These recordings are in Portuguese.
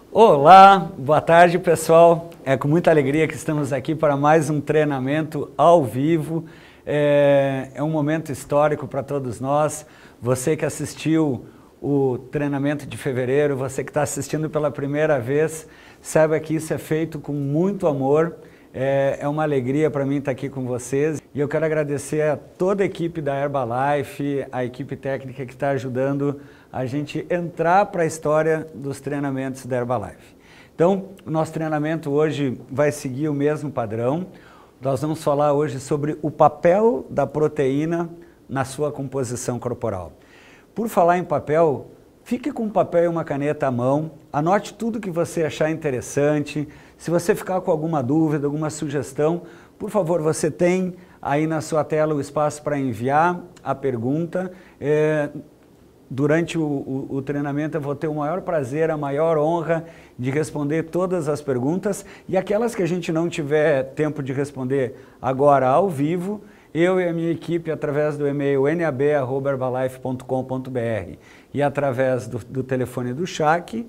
Olá, boa tarde pessoal. É com muita alegria que estamos aqui para mais um treinamento ao vivo. É um momento histórico para todos nós. Você que assistiu o treinamento de fevereiro, você que está assistindo pela primeira vez, saiba que isso é feito com muito amor. É uma alegria para mim estar aqui com vocês e eu quero agradecer a toda a equipe da Herbalife, a equipe técnica que está ajudando a gente entrar para a história dos treinamentos da Herbalife. Então, o nosso treinamento hoje vai seguir o mesmo padrão. Nós vamos falar hoje sobre o papel da proteína na sua composição corporal. Por falar em papel, fique com um papel e uma caneta à mão, anote tudo que você achar interessante. Se você ficar com alguma dúvida, alguma sugestão, por favor, você tem aí na sua tela o espaço para enviar a pergunta. Durante o treinamento eu vou ter o maior prazer, a maior honra de responder todas as perguntas e aquelas que a gente não tiver tempo de responder agora ao vivo, eu e a minha equipe, através do e-mail nab@herbalife.com.br e através do telefone do chat,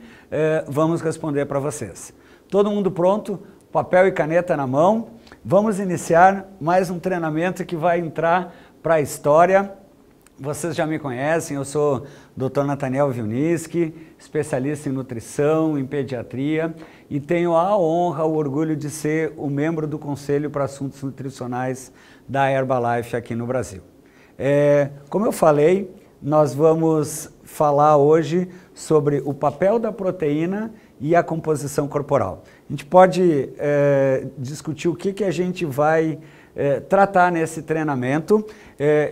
vamos responder para vocês. Todo mundo pronto? Papel e caneta na mão? Vamos iniciar mais um treinamento que vai entrar para a história. Vocês já me conhecem, eu sou Dr. Nathaniel Wilniski, especialista em nutrição, em pediatria e tenho a honra, o orgulho de ser o membro do Conselho para Assuntos Nutricionais da Herbalife aqui no Brasil. Como eu falei, nós vamos falar hoje sobre o papel da proteína e a composição corporal. A gente pode discutir o que a gente vai tratar nesse treinamento.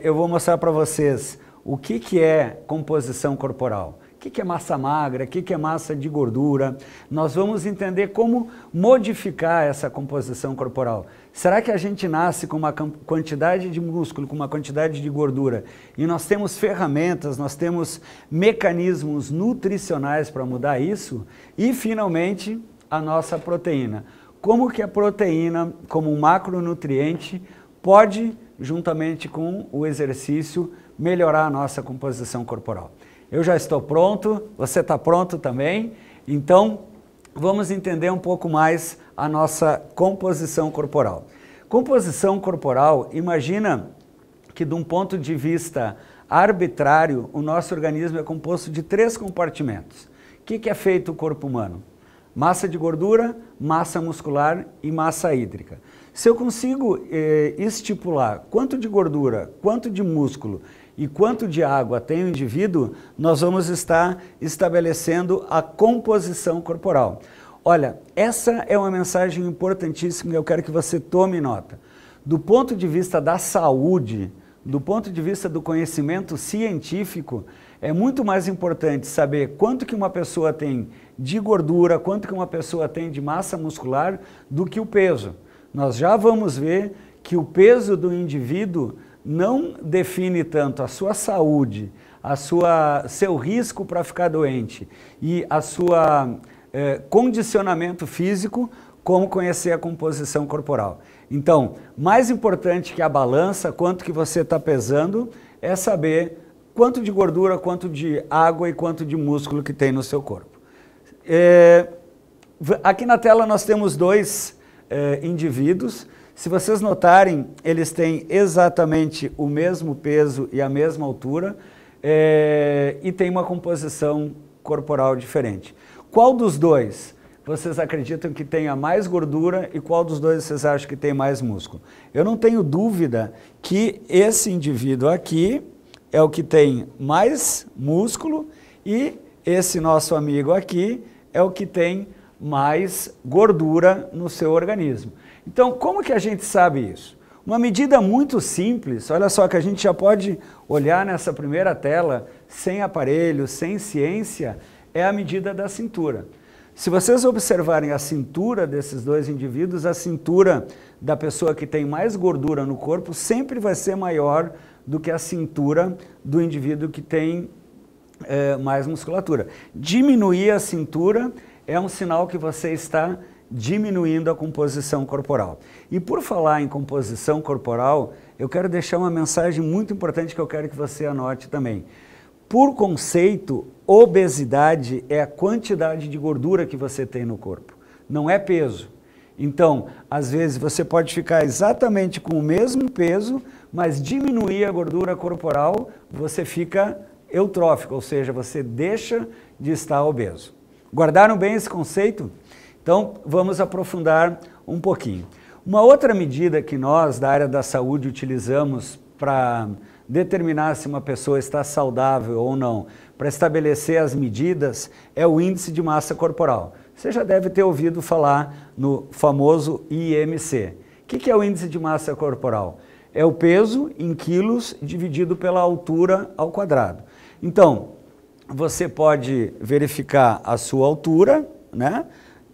Eu vou mostrar para vocês o que é composição corporal, o que é massa magra, o que é massa de gordura. Nós vamos entender como modificar essa composição corporal. Será que a gente nasce com uma quantidade de músculo, com uma quantidade de gordura e nós temos ferramentas, nós temos mecanismos nutricionais para mudar isso? E finalmente a nossa proteína. Como que a proteína, como um macronutriente, pode, juntamente com o exercício, melhorar a nossa composição corporal. Eu já estou pronto, você está pronto também? Então, vamos entender um pouco mais a nossa composição corporal. Composição corporal, imagina que de um ponto de vista arbitrário, o nosso organismo é composto de 3 compartimentos. O que é feito o corpo humano? Massa de gordura, massa muscular e massa hídrica. Se eu consigo estipular quanto de gordura, quanto de músculo e quanto de água tem o indivíduo, nós vamos estar estabelecendo a composição corporal. Olha, essa é uma mensagem importantíssima e eu quero que você tome nota. Do ponto de vista da saúde, do ponto de vista do conhecimento científico, é muito mais importante saber quanto que uma pessoa tem de gordura, quanto que uma pessoa tem de massa muscular, do que o peso. Nós já vamos ver que o peso do indivíduo não define tanto a sua saúde, seu risco para ficar doente e a sua condicionamento físico, como conhecer a composição corporal. Então, mais importante que a balança, quanto que você está pesando, é saber quanto de gordura, quanto de água e quanto de músculo que tem no seu corpo. Aqui na tela nós temos 2 indivíduos. Se vocês notarem, eles têm exatamente o mesmo peso e a mesma altura e tem uma composição corporal diferente. Qual dos 2 vocês acreditam que tenha mais gordura e qual dos 2 vocês acham que tem mais músculo? Eu não tenho dúvida que esse indivíduo aqui é o que tem mais músculo e esse nosso amigo aqui é o que tem mais gordura no seu organismo. Então, como que a gente sabe isso? Uma medida muito simples, olha só que a gente já pode olhar nessa primeira tela, sem aparelho, sem ciência, é a medida da cintura. Se vocês observarem a cintura desses 2 indivíduos, a cintura da pessoa que tem mais gordura no corpo sempre vai ser maior do que a cintura do indivíduo que tem mais musculatura. Diminuir a cintura é um sinal que você está diminuindo a composição corporal. E por falar em composição corporal, eu quero deixar uma mensagem muito importante que eu quero que você anote também. Por conceito, obesidade é a quantidade de gordura que você tem no corpo, não é peso. Então, às vezes você pode ficar exatamente com o mesmo peso, mas diminuir a gordura corporal, você fica eutrófico, ou seja, você deixa de estar obeso. Guardaram bem esse conceito? Então, vamos aprofundar um pouquinho. Uma outra medida que nós, da área da saúde, utilizamos para determinar se uma pessoa está saudável ou não, para estabelecer as medidas, é o índice de massa corporal. Você já deve ter ouvido falar no famoso IMC. O que é o índice de massa corporal? É o peso em quilos dividido pela altura ao quadrado. Então, você pode verificar a sua altura, né,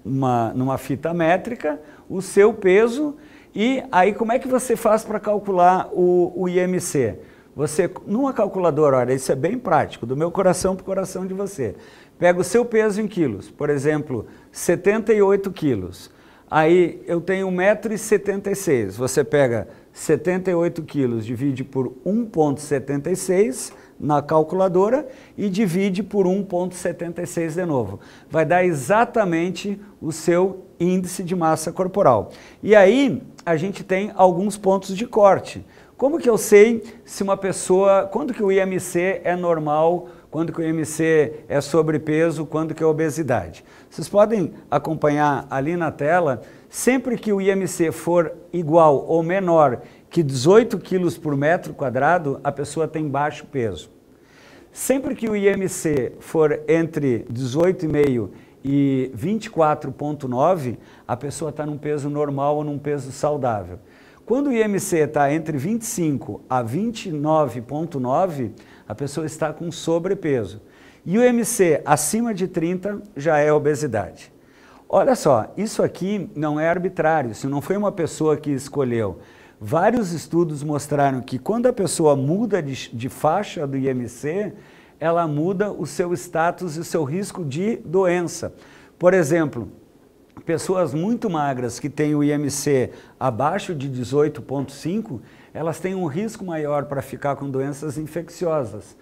numa fita métrica, o seu peso, e aí como é que você faz para calcular o IMC? Você, numa calculadora, olha, isso é bem prático, do meu coração para o coração de você. Pega o seu peso em quilos, por exemplo, 78 quilos. Aí eu tenho 1,76 m, você pega 78 quilos, divide por 1,76 na calculadora e divide por 1,76 de novo. Vai dar exatamente o seu índice de massa corporal. E aí a gente tem alguns pontos de corte. Como que eu sei se uma pessoa, quando que o IMC é normal, quando que o IMC é sobrepeso, quando que é obesidade? Vocês podem acompanhar ali na tela, sempre que o IMC for igual ou menor que 18 quilos por metro quadrado, a pessoa tem baixo peso. Sempre que o IMC for entre 18,5 e 24,9, a pessoa está num peso normal ou num peso saudável. Quando o IMC está entre 25 a 29,9, a pessoa está com sobrepeso. E o IMC acima de 30 já é obesidade. Olha só, isso aqui não é arbitrário, isso não foi uma pessoa que escolheu. Vários estudos mostraram que quando a pessoa muda de faixa do IMC, ela muda o seu status e o seu risco de doença. Por exemplo, pessoas muito magras que têm o IMC abaixo de 18,5, elas têm um risco maior para ficar com doenças infecciosas.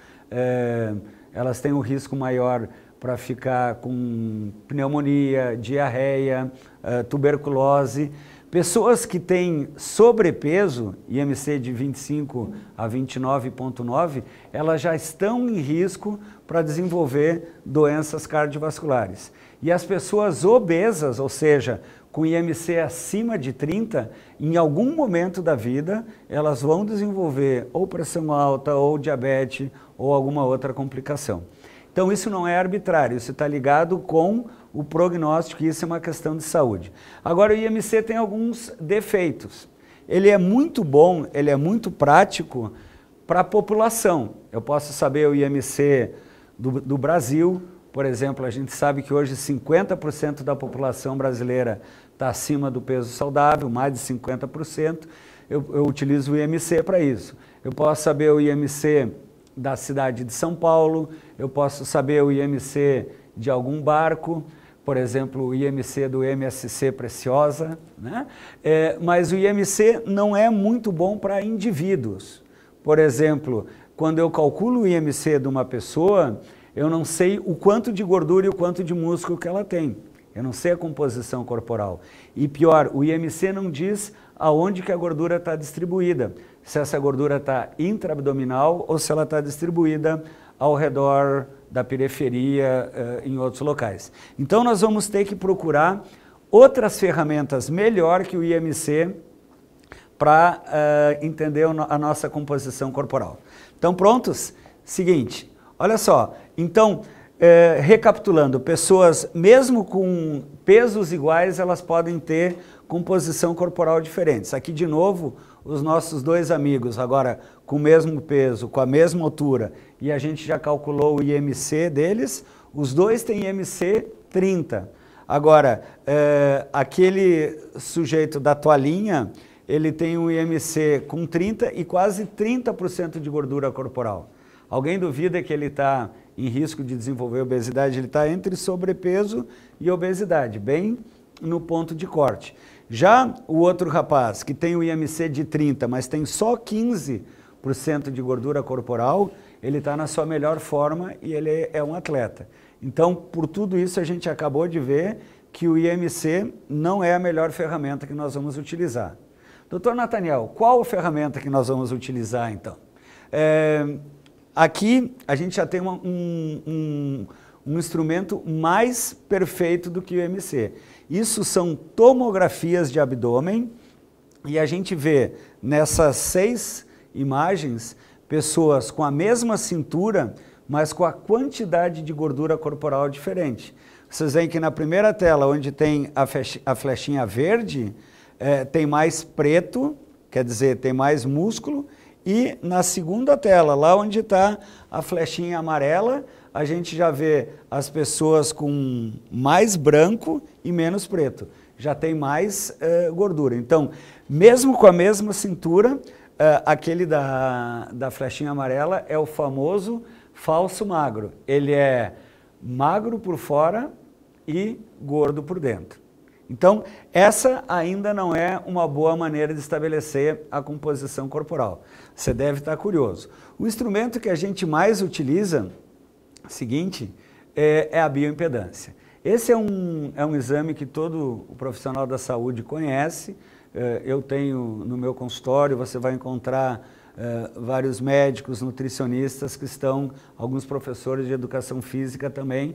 Elas têm um risco maior para ficar com pneumonia, diarreia, tuberculose. Pessoas que têm sobrepeso, IMC de 25 a 29,9, elas já estão em risco para desenvolver doenças cardiovasculares. E as pessoas obesas, ou seja, com IMC acima de 30, em algum momento da vida, elas vão desenvolver ou pressão alta, ou diabetes, ou alguma outra complicação. Então isso não é arbitrário, isso está ligado com o prognóstico, e isso é uma questão de saúde. Agora o IMC tem alguns defeitos. Ele é muito bom, ele é muito prático para a população. Eu posso saber o IMC do Brasil, por exemplo, a gente sabe que hoje 50% da população brasileira está acima do peso saudável, mais de 50%. Eu utilizo o IMC para isso. Eu posso saber o IMC da cidade de São Paulo, eu posso saber o IMC de algum barco, por exemplo, o IMC do MSC Preciosa, né? Mas o IMC não é muito bom para indivíduos. Por exemplo, quando eu calculo o IMC de uma pessoa, eu não sei o quanto de gordura e o quanto de músculo que ela tem. Eu não sei a composição corporal. E pior, o IMC não diz aonde que a gordura está distribuída. Se essa gordura está intraabdominal ou se ela está distribuída ao redor da periferia, em outros locais. Então nós vamos ter que procurar outras ferramentas melhor que o IMC para entender a nossa composição corporal. Então prontos? Seguinte, olha só, então recapitulando, pessoas mesmo com pesos iguais, elas podem ter composição corporal diferentes. Aqui de novo, os nossos dois amigos, agora com o mesmo peso, com a mesma altura, e a gente já calculou o IMC deles, os dois têm IMC 30. Agora, aquele sujeito da toalhinha, ele tem um IMC com 30 e quase 30% de gordura corporal. Alguém duvida que ele está em risco de desenvolver obesidade? Ele está entre sobrepeso e obesidade, bem no ponto de corte. Já o outro rapaz, que tem o IMC de 30, mas tem só 15% de gordura corporal, ele está na sua melhor forma e ele é um atleta. Então, por tudo isso, a gente acabou de ver que o IMC não é a melhor ferramenta que nós vamos utilizar. Doutor Nathaniel, qual ferramenta que nós vamos utilizar, então? Aqui, a gente já tem um instrumento mais perfeito do que o IMC. Isso são tomografias de abdômen, e a gente vê nessas 6 imagens pessoas com a mesma cintura, mas com a quantidade de gordura corporal diferente. Vocês veem que na primeira tela, onde tem a flechinha verde, tem mais preto, quer dizer, tem mais músculo, e na segunda tela, lá onde está a flechinha amarela, a gente já vê as pessoas com mais branco e menos preto. Já tem mais gordura. Então, mesmo com a mesma cintura, aquele da flechinha amarela é o famoso falso magro. Ele é magro por fora e gordo por dentro. Então, essa ainda não é uma boa maneira de estabelecer a composição corporal. Você deve estar curioso. O instrumento que a gente mais utiliza, seguinte, é a bioimpedância. Esse é um exame que todo o profissional da saúde conhece. Eu tenho no meu consultório, você vai encontrar vários médicos, nutricionistas que estão, alguns professores de educação física também,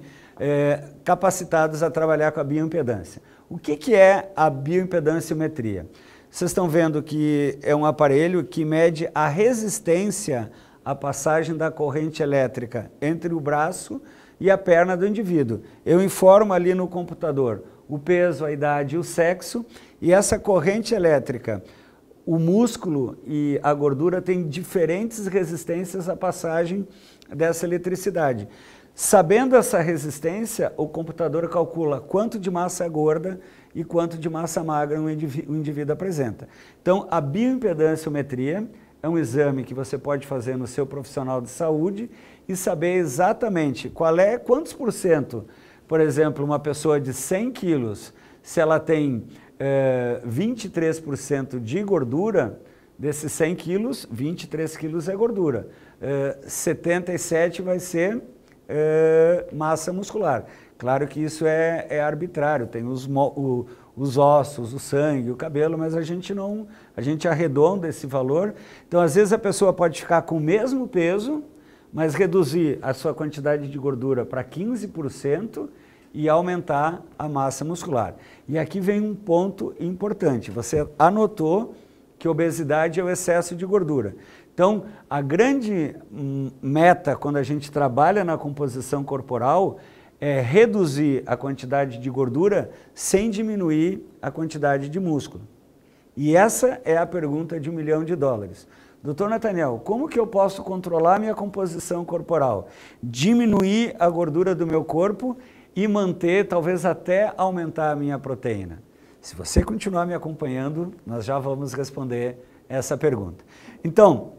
capacitados a trabalhar com a bioimpedância. O que é a bioimpedanciometria? Vocês estão vendo que é um aparelho que mede a resistência à passagem da corrente elétrica entre o braço e a perna do indivíduo. Eu informo ali no computador o peso, a idade e o sexo, e essa corrente elétrica, o músculo e a gordura têm diferentes resistências à passagem dessa eletricidade. Sabendo essa resistência, o computador calcula quanto de massa gorda e quanto de massa magra o indivíduo apresenta. Então, a bioimpedanciometria é um exame que você pode fazer no seu profissional de saúde e saber exatamente quantos por cento, por exemplo, uma pessoa de 100 quilos, se ela tem 23% de gordura, desses 100 quilos, 23 quilos é gordura. 77 vai ser massa muscular. Claro que isso é arbitrário, tem os ossos, o sangue, o cabelo, mas a gente arredonda esse valor. Então, às vezes a pessoa pode ficar com o mesmo peso, mas reduzir a sua quantidade de gordura para 15% e aumentar a massa muscular. E aqui vem um ponto importante. Você anotou que obesidade é o excesso de gordura. Então, a grande meta quando a gente trabalha na composição corporal é reduzir a quantidade de gordura sem diminuir a quantidade de músculo. E essa é a pergunta de $1 milhão. Doutor Nathaniel, como que eu posso controlar minha composição corporal? Diminuir a gordura do meu corpo e manter, talvez até aumentar a minha proteína? Se você continuar me acompanhando, nós já vamos responder essa pergunta. Então,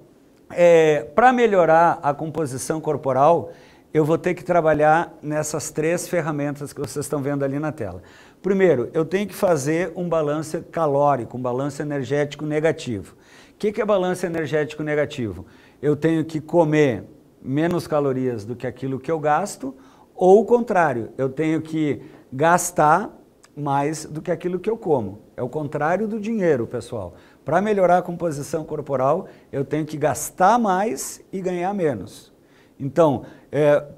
para melhorar a composição corporal, eu vou ter que trabalhar nessas 3 ferramentas que vocês estão vendo ali na tela. Primeiro, eu tenho que fazer um balanço calórico, um balanço energético negativo. O que é balanço energético negativo? Eu tenho que comer menos calorias do que aquilo que eu gasto, ou o contrário, eu tenho que gastar mais do que aquilo que eu como. É o contrário do dinheiro, pessoal. Para melhorar a composição corporal, eu tenho que gastar mais e ganhar menos. Então,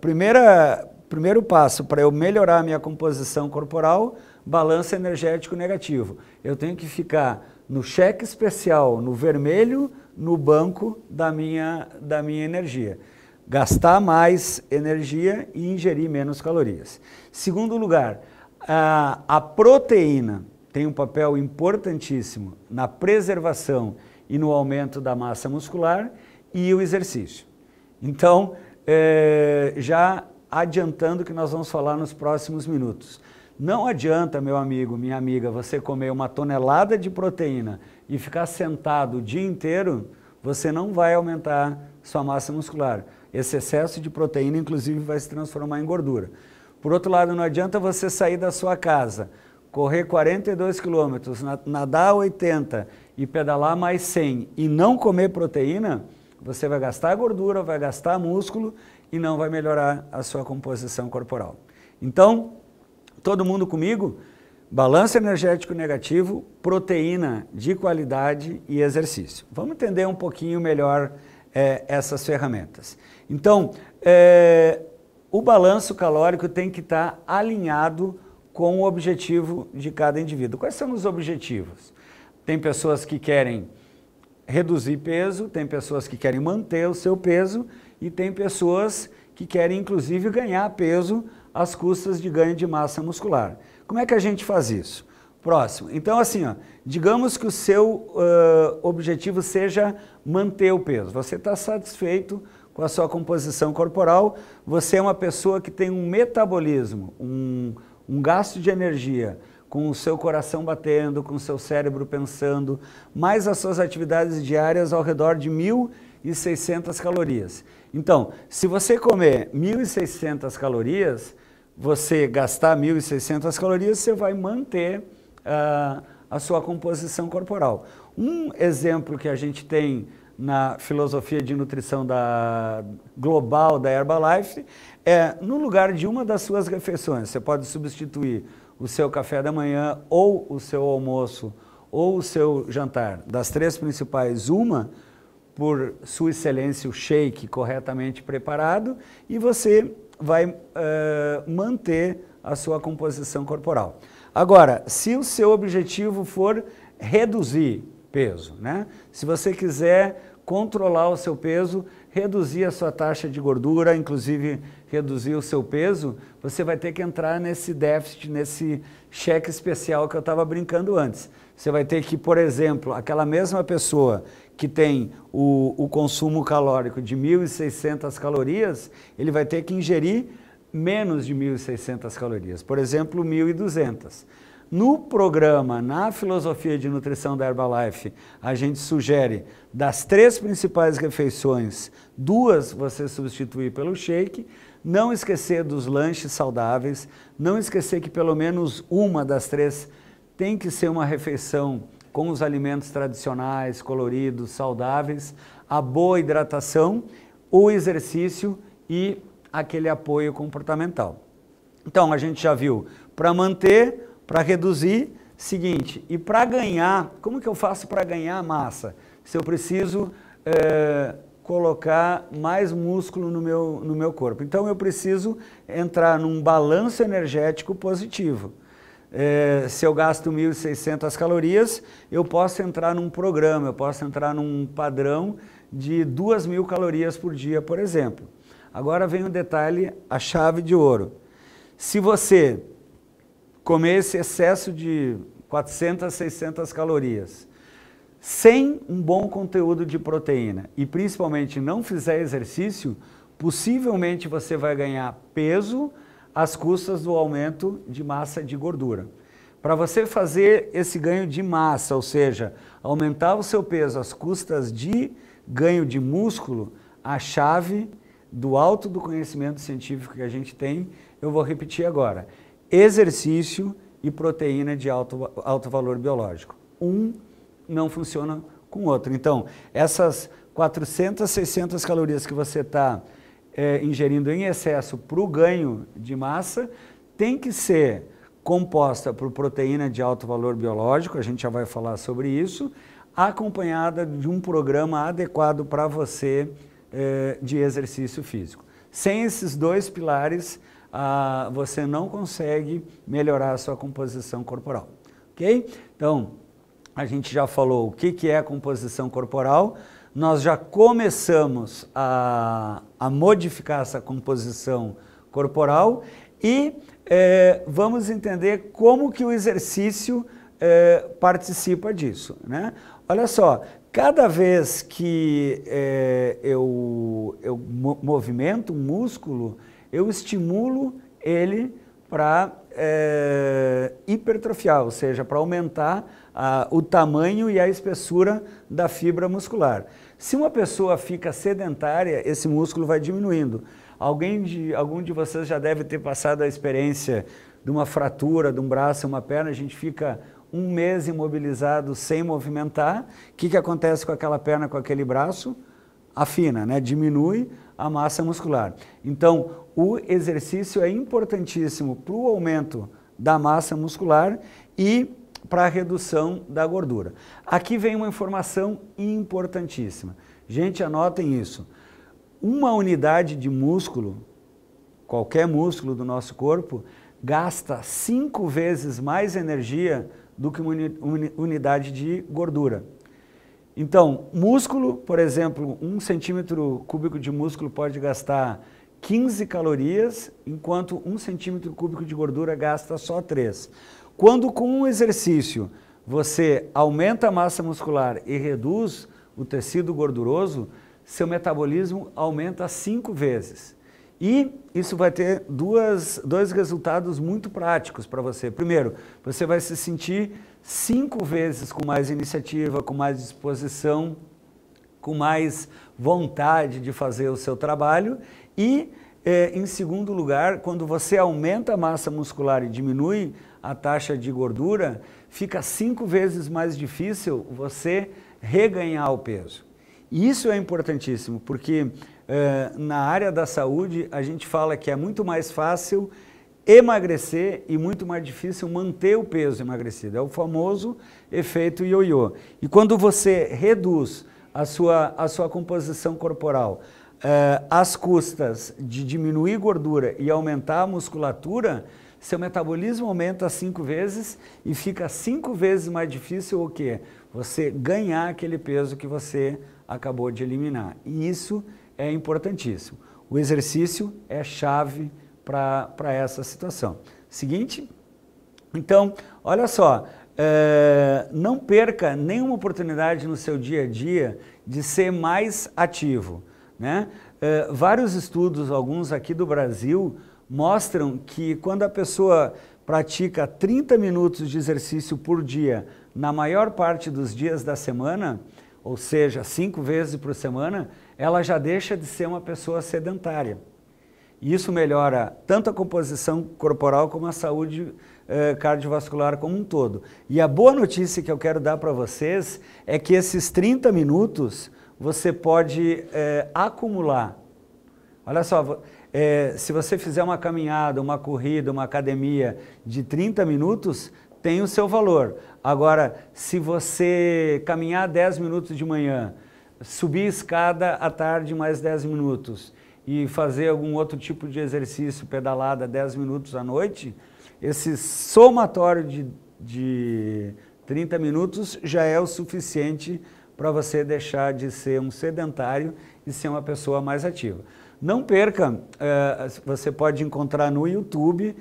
primeiro passo para eu melhorar a minha composição corporal, balanço energético negativo. Eu tenho que ficar no cheque especial, no vermelho, no banco da minha energia. Gastar mais energia e ingerir menos calorias. Segundo lugar, a proteína tem um papel importantíssimo na preservação e no aumento da massa muscular, e o exercício. Então, já adiantando que nós vamos falar nos próximos minutos. Não adianta, meu amigo, minha amiga, você comer 1 tonelada de proteína e ficar sentado o dia inteiro, você não vai aumentar sua massa muscular. Esse excesso de proteína, inclusive, vai se transformar em gordura. Por outro lado, não adianta você sair da sua casa, correr 42 quilômetros, nadar 80 e pedalar mais 100 e não comer proteína, você vai gastar gordura, vai gastar músculo e não vai melhorar a sua composição corporal. Então, todo mundo comigo? Balanço energético negativo, proteína de qualidade e exercício. Vamos entender um pouquinho melhor essas ferramentas. Então, o balanço calórico tem que estar alinhado com o objetivo de cada indivíduo. Quais são os objetivos? Tem pessoas que querem reduzir peso, tem pessoas que querem manter o seu peso e tem pessoas que querem, inclusive, ganhar peso às custas de ganho de massa muscular. Como é que a gente faz isso? Próximo. Então, assim, ó, digamos que o seu objetivo seja manter o peso. Você está satisfeito com a sua composição corporal, você é uma pessoa que tem um metabolismo, um gasto de energia, com o seu coração batendo, com o seu cérebro pensando, mais as suas atividades diárias ao redor de 1.600 calorias. Então, se você comer 1.600 calorias, você gastar 1.600 calorias, você vai manter a sua composição corporal. Um exemplo que a gente tem na filosofia de nutrição global da Herbalife é, no lugar de uma das suas refeições, você pode substituir o seu café da manhã, ou o seu almoço, ou o seu jantar, das três principais, uma por sua excelência o shake corretamente preparado, e você vai manter a sua composição corporal. Agora, se o seu objetivo for reduzir peso, né? Se você quiser controlar o seu peso, reduzir a sua taxa de gordura, inclusive reduzir o seu peso, você vai ter que entrar nesse déficit, nesse cheque especial que eu estava brincando antes. Você vai ter que, por exemplo, aquela mesma pessoa que tem o consumo calórico de 1.600 calorias, ele vai ter que ingerir menos de 1.600 calorias, por exemplo, 1.200. No programa, na filosofia de nutrição da Herbalife, a gente sugere das três principais refeições, duas você substituir pelo shake, não esquecer dos lanches saudáveis, não esquecer que pelo menos uma das três tem que ser uma refeição com os alimentos tradicionais, coloridos, saudáveis, a boa hidratação, o exercício e aquele apoio comportamental. Então, a gente já viu, para manter, para reduzir, seguinte, e para ganhar, como que eu faço para ganhar massa? Se eu preciso colocar mais músculo no meu corpo. Então eu preciso entrar num balanço energético positivo. Se eu gasto 1.600 calorias, eu posso entrar num programa, eu posso entrar num padrão de 2.000 calorias por dia, por exemplo. Agora vem o detalhe, a chave de ouro. Se você comer esse excesso de 400, 600 calorias, sem um bom conteúdo de proteína e principalmente não fizer exercício, possivelmente você vai ganhar peso às custas do aumento de massa de gordura. Para você fazer esse ganho de massa, ou seja, aumentar o seu peso às custas de ganho de músculo, a chave do alto do conhecimento científico que a gente tem, eu vou repetir agora. Exercício e proteína de alto valor biológico. Um não funciona com o outro. Então, essas 400, 600 calorias que você está ingerindo em excesso para o ganho de massa, tem que ser composta por proteína de alto valor biológico, a gente já vai falar sobre isso, acompanhada de um programa adequado para você de exercício físico. Sem esses dois pilares, você não consegue melhorar a sua composição corporal, ok? Então, a gente já falou o que é a composição corporal, nós já começamos a modificar essa composição corporal e vamos entender como que o exercício participa disso, né? Olha só, cada vez que eu movimento um músculo, eu estimulo ele para hipertrofiar, ou seja, para aumentar o tamanho e a espessura da fibra muscular. Se uma pessoa fica sedentária, esse músculo vai diminuindo. Algum de vocês já deve ter passado a experiência de uma fratura de um braço ou uma perna, a gente fica um mês imobilizado sem movimentar. O que acontece com aquela perna, com aquele braço? afina, né? Diminui a massa muscular. Então, o exercício é importantíssimo para o aumento da massa muscular e para a redução da gordura. Aqui vem uma informação importantíssima. Gente, anotem isso. Uma unidade de músculo, qualquer músculo do nosso corpo, gasta 5 vezes mais energia do que uma unidade de gordura. Então, músculo, por exemplo, 1 centímetro cúbico de músculo pode gastar 15 calorias, enquanto 1 centímetro cúbico de gordura gasta só 3. Quando com um exercício você aumenta a massa muscular e reduz o tecido gorduroso, seu metabolismo aumenta 5 vezes. E isso vai ter dois resultados muito práticos para você. Primeiro, você vai se sentir 5 vezes com mais iniciativa, com mais disposição, com mais vontade de fazer o seu trabalho. E, em segundo lugar, quando você aumenta a massa muscular e diminui a taxa de gordura, fica 5 vezes mais difícil você reganhar o peso. E isso é importantíssimo, porque na área da saúde a gente fala que é muito mais fácil emagrecer e muito mais difícil manter o peso emagrecido. É o famoso efeito ioiô. E quando você reduz a sua composição corporal às custas de diminuir gordura e aumentar a musculatura, seu metabolismo aumenta 5 vezes e fica 5 vezes mais difícil o quê? Você ganhar aquele peso que você acabou de eliminar. E isso é importantíssimo. O exercício é chave para essa situação. Seguinte, então, olha só, não perca nenhuma oportunidade no seu dia a dia de ser mais ativo, né? Vários estudos, alguns aqui do Brasil, mostram que quando a pessoa pratica 30 minutos de exercício por dia na maior parte dos dias da semana, ou seja, 5 vezes por semana, ela já deixa de ser uma pessoa sedentária. E isso melhora tanto a composição corporal como a saúde cardiovascular como um todo. E a boa notícia que eu quero dar para vocês é que esses 30 minutos você pode acumular. Olha só, se você fizer uma caminhada, uma corrida, uma academia de 30 minutos, tem o seu valor. Agora, se você caminhar 10 minutos de manhã, subir escada à tarde mais 10 minutos e fazer algum outro tipo de exercício, pedalada 10 minutos à noite, esse somatório de 30 minutos já é o suficiente para você deixar de ser um sedentário e ser uma pessoa mais ativa. Não perca, você pode encontrar no YouTube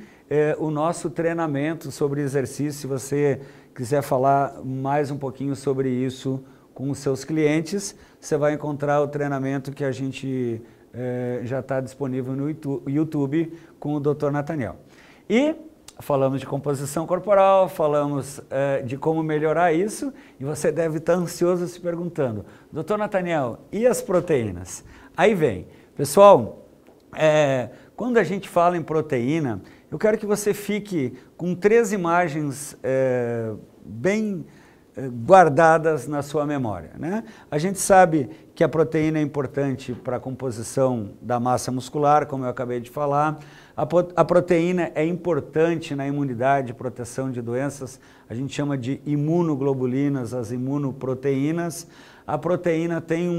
o nosso treinamento sobre exercício, se você quiser falar mais um pouquinho sobre isso com os seus clientes, você vai encontrar o treinamento que a gente já está disponível no YouTube com o Dr. Nathaniel. E falamos de composição corporal, falamos de como melhorar isso, e você deve estar ansioso se perguntando, Dr. Nathaniel, e as proteínas? Aí vem, pessoal, quando a gente fala em proteína, eu quero que você fique com 3 imagens bem guardadas na sua memória, né? A gente sabe que a proteína é importante para a composição da massa muscular, como eu acabei de falar. A proteína é importante na imunidade, proteção de doenças, a gente chama de imunoglobulinas, as imunoproteínas. A proteína tem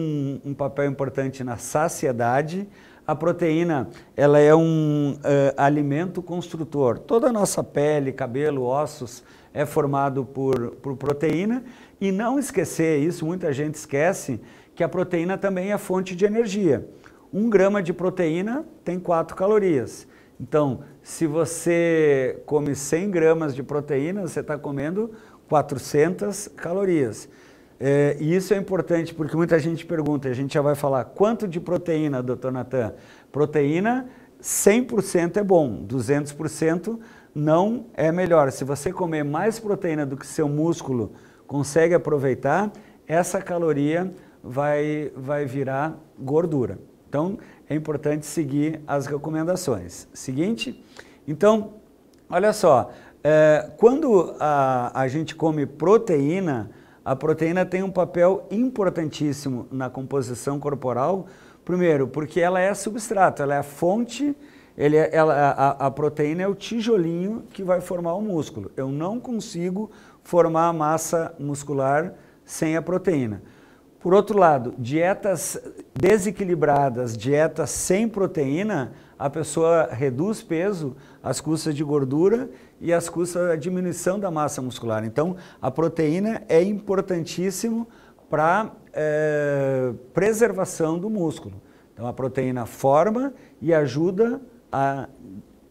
um papel importante na saciedade. A proteína, ela é um alimento construtor. Toda a nossa pele, cabelo, ossos é formado por proteína. E não esquecer isso, muita gente esquece, que a proteína também é fonte de energia. 1 grama de proteína tem 4 calorias. Então, se você come 100 gramas de proteína, você está comendo 400 calorias. E isso é importante porque muita gente pergunta, a gente já vai falar, quanto de proteína, Dr. Nathan? Proteína, 100% é bom, 200% não é melhor. Se você comer mais proteína do que seu músculo consegue aproveitar, essa caloria vai virar gordura. Então, é importante seguir as recomendações. Seguinte, então, olha só, quando a gente come proteína, a proteína tem um papel importantíssimo na composição corporal. Primeiro, porque ela é substrato, ela é a fonte, a proteína é o tijolinho que vai formar o músculo. Eu não consigo formar a massa muscular sem a proteína. Por outro lado, dietas desequilibradas, dietas sem proteína, a pessoa reduz peso às custas de gordura e às custas da diminuição da massa muscular. Então, a proteína é importantíssimo para preservação do músculo. Então, a proteína forma e ajuda a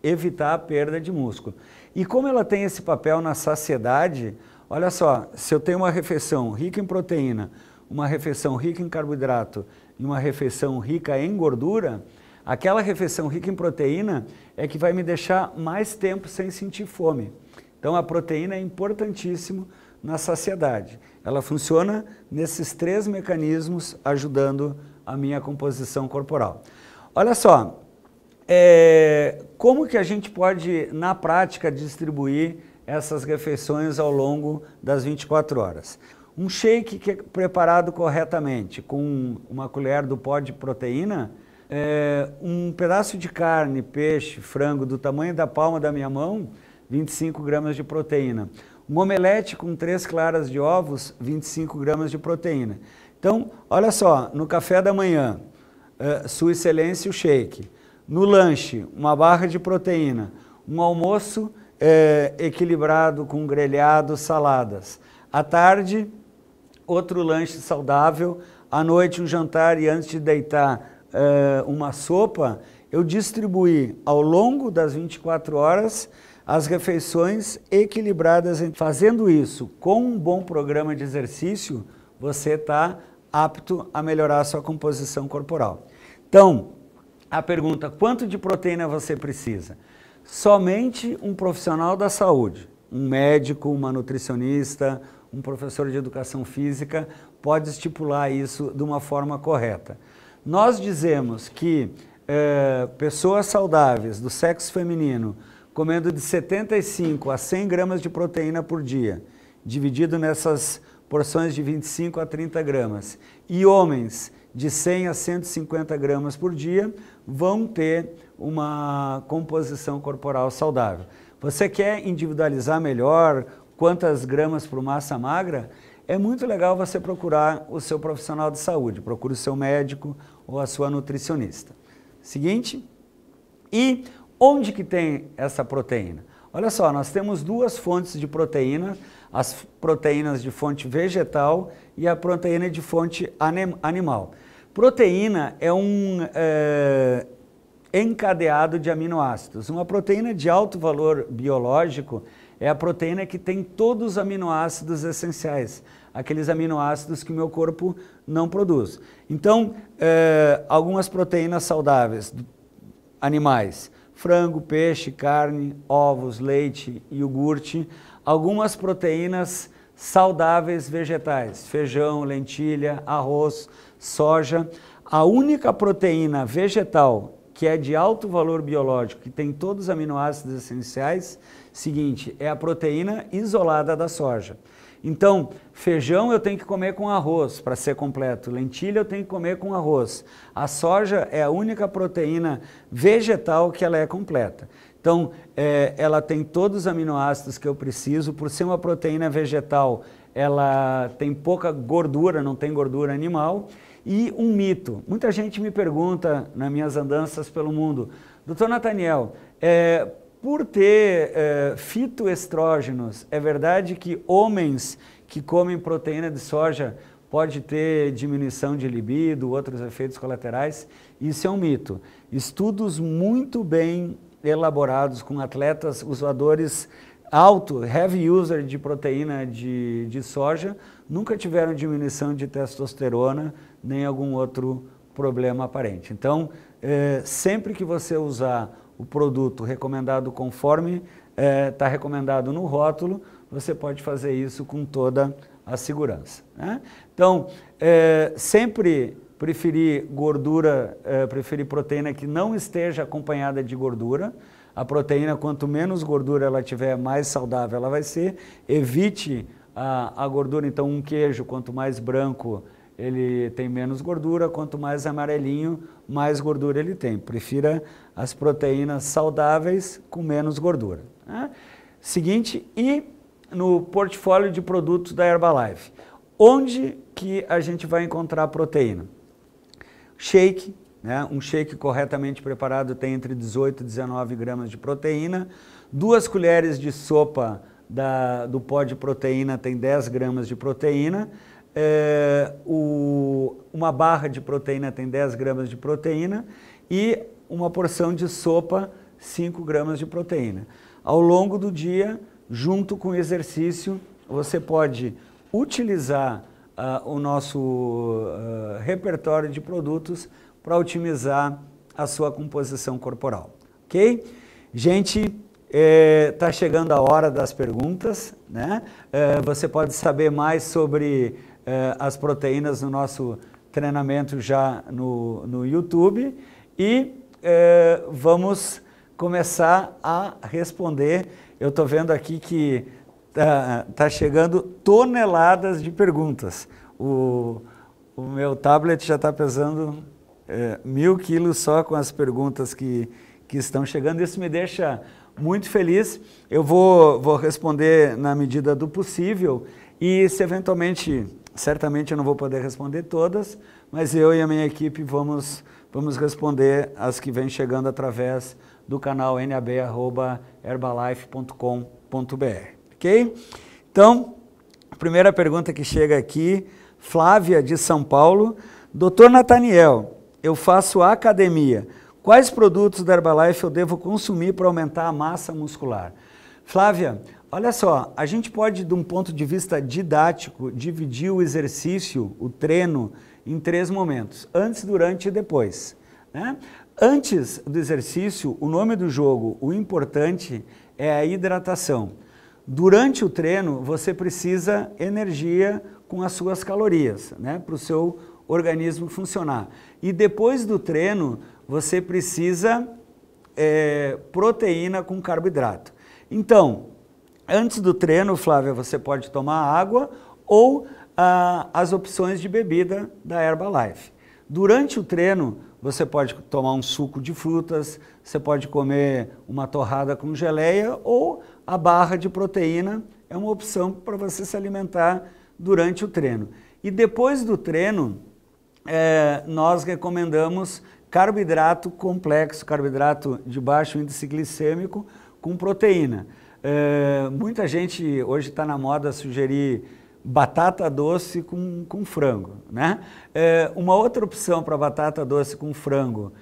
evitar a perda de músculo. E como ela tem esse papel na saciedade, olha só, se eu tenho uma refeição rica em proteína, uma refeição rica em carboidrato e uma refeição rica em gordura, aquela refeição rica em proteína é que vai me deixar mais tempo sem sentir fome. Então a proteína é importantíssimo na saciedade. Ela funciona nesses 3 mecanismos ajudando a minha composição corporal. Olha só, como que a gente pode, na prática, distribuir essas refeições ao longo das 24 horas? Um shake que é preparado corretamente, com uma colher do pó de proteína, um pedaço de carne, peixe, frango do tamanho da palma da minha mão, 25 gramas de proteína. Um omelete com 3 claras de ovos, 25 gramas de proteína. Então, olha só, no café da manhã, Sua Excelência o shake. No lanche, uma barra de proteína. Um almoço equilibrado com grelhado, saladas. À tarde, outro lanche saudável. À noite, um jantar e antes de deitar, uma sopa. Eu distribuí ao longo das 24 horas as refeições equilibradas. Fazendo isso com um bom programa de exercício, você está apto a melhorar a sua composição corporal. Então, a pergunta, quanto de proteína você precisa? Somente um profissional da saúde, um médico, uma nutricionista, um professor de educação física pode estipular isso de uma forma correta. Nós dizemos que pessoas saudáveis do sexo feminino comendo de 75 a 100 gramas de proteína por dia, dividido nessas porções de 25 a 30 gramas, e homens de 100 a 150 gramas por dia, vão ter uma composição corporal saudável. Você quer individualizar melhor quantas gramas por massa magra? É muito legal você procurar o seu profissional de saúde, procure o seu médico ou a sua nutricionista. Seguinte, e onde que tem essa proteína? Olha só, nós temos 2 fontes de proteína, as proteínas de fonte vegetal e a proteína de fonte animal. Proteína é um encadeado de aminoácidos. Uma proteína de alto valor biológico é a proteína que tem todos os aminoácidos essenciais, aqueles aminoácidos que o meu corpo não produz. Então, algumas proteínas saudáveis, animais, frango, peixe, carne, ovos, leite, iogurte. Algumas proteínas saudáveis vegetais, feijão, lentilha, arroz, soja. A única proteína vegetal que é de alto valor biológico, que tem todos os aminoácidos essenciais, seguinte, é a proteína isolada da soja. Então, feijão eu tenho que comer com arroz para ser completo, lentilha eu tenho que comer com arroz. A soja é a única proteína vegetal que ela é completa. Então, ela tem todos os aminoácidos que eu preciso, por ser uma proteína vegetal, ela tem pouca gordura, não tem gordura animal. E um mito, muita gente me pergunta nas minhas andanças pelo mundo, Dr. Nathaniel, por ter fitoestrógenos, é verdade que homens que comem proteína de soja pode ter diminuição de libido, outros efeitos colaterais? Isso é um mito. Estudos muito bem elaborados com atletas usadores heavy user de proteína de soja, nunca tiveram diminuição de testosterona, nem algum outro problema aparente. Então, sempre que você usar o produto recomendado conforme está recomendado no rótulo, você pode fazer isso com toda a segurança, né? Então, sempre preferir preferir proteína que não esteja acompanhada de gordura. A proteína, quanto menos gordura ela tiver, mais saudável ela vai ser. Evite a gordura. Então, um queijo, quanto mais branco, ele tem menos gordura, quanto mais amarelinho, mais gordura ele tem. Prefira as proteínas saudáveis com menos gordura. Né? Seguinte, e no portfólio de produtos da Herbalife, onde que a gente vai encontrar proteína? Shake, né? Um shake corretamente preparado tem entre 18 e 19 gramas de proteína, 2 colheres de sopa do pó de proteína tem 10 gramas de proteína, uma barra de proteína tem 10 gramas de proteína e uma porção de sopa, 5 gramas de proteína. Ao longo do dia, junto com o exercício, você pode utilizar o nosso repertório de produtos para otimizar a sua composição corporal, ok? Gente, está chegando a hora das perguntas, né? Você pode saber mais sobre as proteínas no nosso treinamento já no YouTube e vamos começar a responder. Eu estou vendo aqui que tá chegando toneladas de perguntas. O meu tablet já está pesando 1000 quilos só com as perguntas que estão chegando. Isso me deixa muito feliz. Eu vou responder na medida do possível e se eventualmente, certamente eu não vou poder responder todas, mas eu e a minha equipe vamos responder as que vêm chegando através do canal nab@herbalife.com.br, ok? Então, a primeira pergunta que chega aqui, Flávia de São Paulo. Doutor Nathaniel, eu faço academia. Quais produtos da Herbalife eu devo consumir para aumentar a massa muscular? Flávia, olha só, a gente pode, de um ponto de vista didático, dividir o exercício, o treino, em 3 momentos, antes, durante e depois, né? Antes do exercício, o nome do jogo, o importante é a hidratação. Durante o treino, você precisa energia com as suas calorias, né, para o seu organismo funcionar. E depois do treino, você precisa proteína com carboidrato. Então, antes do treino, Flávia, você pode tomar água ou as opções de bebida da Herbalife. Durante o treino, você pode tomar um suco de frutas, você pode comer uma torrada com geleia ou a barra de proteína é uma opção para você se alimentar durante o treino. E depois do treino, nós recomendamos carboidrato complexo, carboidrato de baixo índice glicêmico com proteína. Muita gente hoje está na moda sugerir batata doce com frango, né? Uma outra opção para batata doce com frango,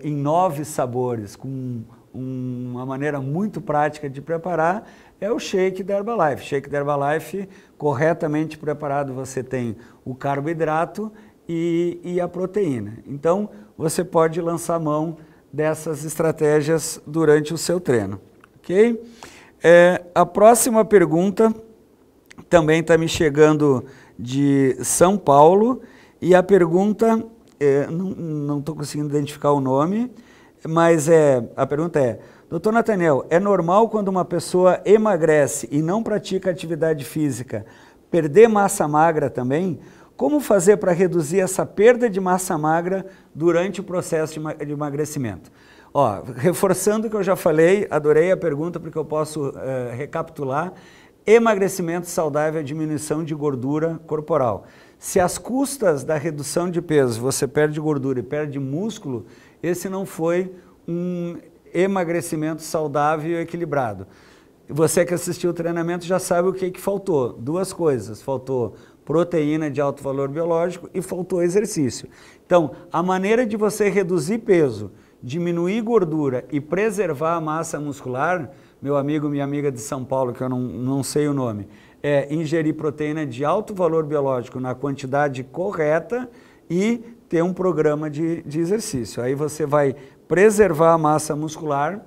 em 9 sabores, com uma maneira muito prática de preparar, é o shake da Herbalife. Shake da Herbalife, corretamente preparado, você tem o carboidrato e a proteína. Então, você pode lançar mão dessas estratégias durante o seu treino, ok? A próxima pergunta também está me chegando de São Paulo e a pergunta, não estou conseguindo identificar o nome, mas a pergunta é: Doutor Nathaniel, é normal quando uma pessoa emagrece e não pratica atividade física perder massa magra também? Como fazer para reduzir essa perda de massa magra durante o processo de emagrecimento? Ó, reforçando o que eu já falei, adorei a pergunta porque eu posso recapitular. Emagrecimento saudável é diminuição de gordura corporal. Se às custas da redução de peso você perde gordura e perde músculo, esse não foi um emagrecimento saudável e equilibrado. Você que assistiu o treinamento já sabe o que faltou. 2 coisas, faltou proteína de alto valor biológico e faltou exercício. Então, a maneira de você reduzir peso, diminuir gordura e preservar a massa muscular, meu amigo, minha amiga de São Paulo, que eu não sei o nome, é ingerir proteína de alto valor biológico na quantidade correta e ter um programa de exercício. Aí você vai preservar a massa muscular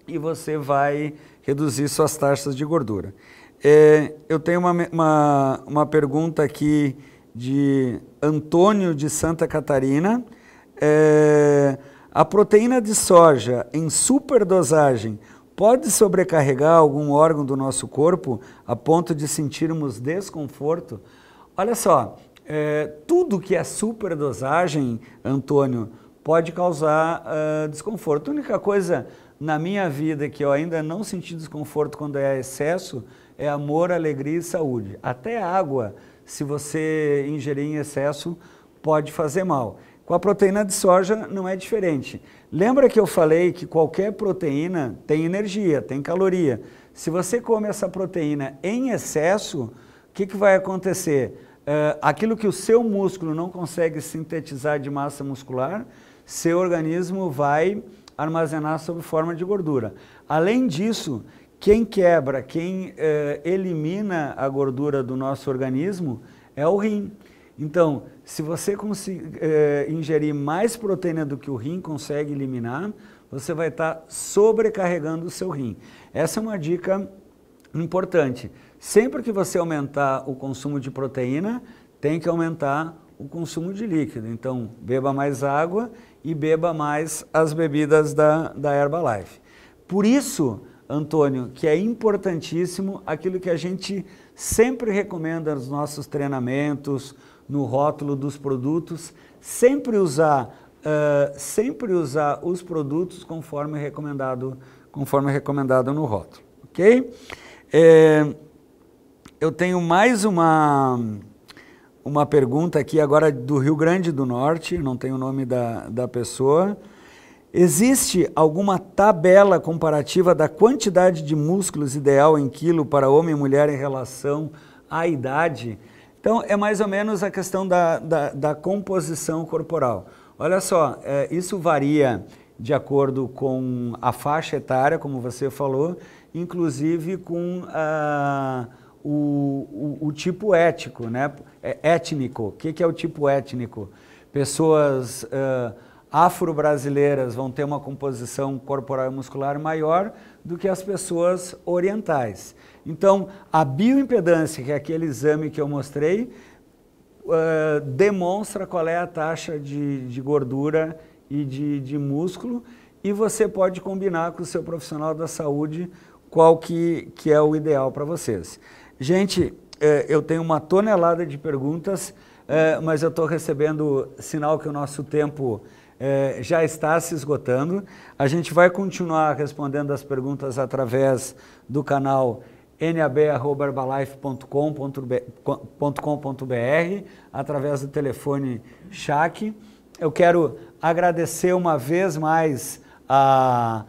e você vai reduzir suas taxas de gordura. Eu tenho uma pergunta aqui de Antônio de Santa Catarina. A proteína de soja em superdosagem pode sobrecarregar algum órgão do nosso corpo a ponto de sentirmos desconforto? Olha só, tudo que é superdosagem, Antônio, pode causar desconforto. A única coisa na minha vida que eu ainda não senti desconforto quando é excesso é amor, alegria e saúde. Até água, se você ingerir em excesso, pode fazer mal. Com a proteína de soja não é diferente. Lembra que eu falei que qualquer proteína tem energia, tem caloria. Se você come essa proteína em excesso, o que vai acontecer? Aquilo que o seu músculo não consegue sintetizar de massa muscular, seu organismo vai armazenar sob forma de gordura. Além disso, quem quebra, quem elimina a gordura do nosso organismo é o rim. Então, se você ingerir mais proteína do que o rim consegue eliminar, você vai estar sobrecarregando o seu rim. Essa é uma dica importante. Sempre que você aumentar o consumo de proteína, tem que aumentar o consumo de líquido. Então, beba mais água e beba mais as bebidas da Herbalife. Por isso, Antônio, que é importantíssimo aquilo que a gente sempre recomenda nos nossos treinamentos, no rótulo dos produtos, sempre usar os produtos conforme recomendado no rótulo, ok? Eu tenho mais uma pergunta aqui agora do Rio Grande do Norte, não tenho o nome da pessoa. Existe alguma tabela comparativa da quantidade de músculos ideal em quilo para homem e mulher em relação à idade? Então, é mais ou menos a questão da composição corporal. Olha só, isso varia de acordo com a faixa etária, como você falou, inclusive com o tipo étnico, né? Étnico. O que é o tipo étnico? Pessoas afro-brasileiras vão ter uma composição corporal e muscular maior do que as pessoas orientais. Então, a bioimpedância, que é aquele exame que eu mostrei, demonstra qual é a taxa de gordura e de músculo, e você pode combinar com o seu profissional da saúde qual que é o ideal para vocês. Gente, eu tenho uma tonelada de perguntas, mas eu estou recebendo sinal que o nosso tempo já está se esgotando. A gente vai continuar respondendo as perguntas através do canal nab@herbalife.com.br, através do telefone CHAC. Eu quero agradecer uma vez mais a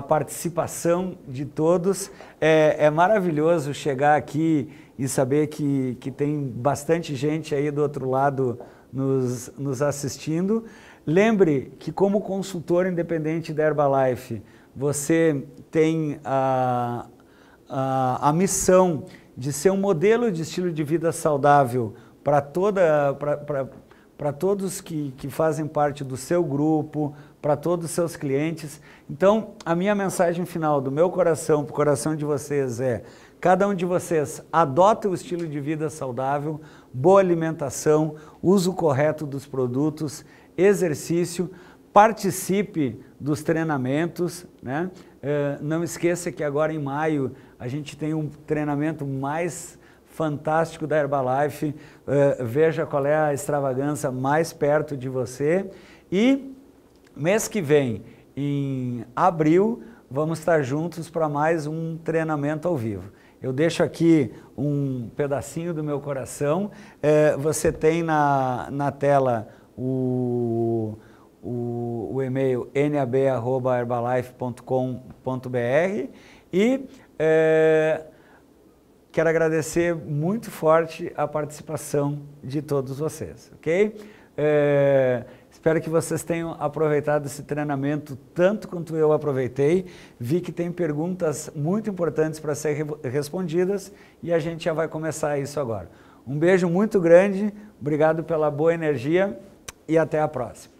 participação de todos. É maravilhoso chegar aqui e saber que tem bastante gente aí do outro lado nos assistindo. Lembre que, como consultor independente da Herbalife, você tem a missão de ser um modelo de estilo de vida saudável para todos que fazem parte do seu grupo, para todos os seus clientes. Então, a minha mensagem final do meu coração para o coração de vocês é: cada um de vocês adota o estilo de vida saudável, boa alimentação, uso correto dos produtos, exercício, participe dos treinamentos, né? Não esqueça que agora em maio a gente tem um treinamento mais fantástico da Herbalife. Veja qual é a extravagância mais perto de você. E mês que vem, em abril, vamos estar juntos para mais um treinamento ao vivo. Eu deixo aqui um pedacinho do meu coração. Você tem na tela o e-mail nab@herbalife.com.br e quero agradecer muito forte a participação de todos vocês, ok? Espero que vocês tenham aproveitado esse treinamento tanto quanto eu aproveitei. Vi que tem perguntas muito importantes para serem respondidas e a gente já vai começar isso agora. Um beijo muito grande, obrigado pela boa energia e até a próxima.